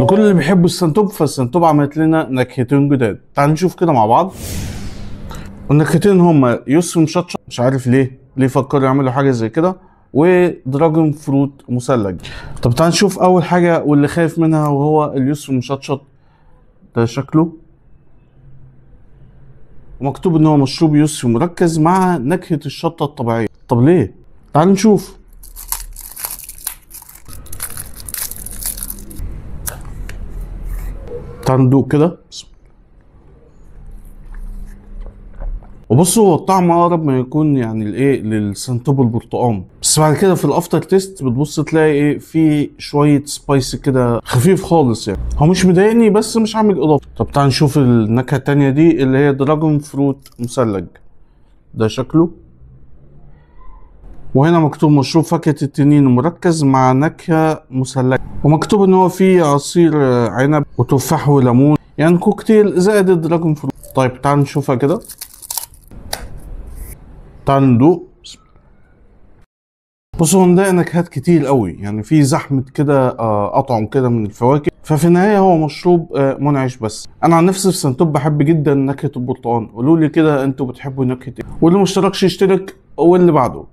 لكل اللي بيحبوا السنتوب، فالسنتوب عملت لنا نكهتين جداد. تعال نشوف كده مع بعض. والنكهتين هما يوسف مشطشط، مش عارف ليه فكروا يعملوا حاجه زي كده، ودراجون فروت مثلج. طب تعال نشوف اول حاجه واللي خايف منها، وهو اليوسف مشطشط. ده شكله ومكتوب ان هو مشروب يوسف مركز مع نكهه الشطه الطبيعيه. طب ليه؟ تعال نشوف. تعال ندوق كده. وبصوا، هو الطعم اقرب ما يكون يعني الايه للسنتوب البرتقال، بس بعد كده في الافتر تيست بتبص تلاقي ايه، في شويه سبايسي كده خفيف خالص. يعني هو مش مضايقني بس مش عامل اضافه. طب تعال نشوف النكهه التانيه دي اللي هي دراجون فروت مثلج. ده شكله، وهنا مكتوب مشروب فاكهه التنين مركز مع نكهه مثلجه، ومكتوب ان هو فيه عصير عنب وتفاح وليمون، يعني كوكتيل زائد الدراجون فروت. طيب تعال نشوفها كده. تعال ندوق. بصوا، هنلاقي نكهات كتير قوي، يعني في زحمه كده اطعم كده من الفواكه، ففي النهايه هو مشروب منعش. بس انا عن نفسي في سنتوب بحب جدا نكهه البرتقال. قولوا لي كده انتوا بتحبوا نكهه ايه، واللي مشتركش يشترك، واللي بعده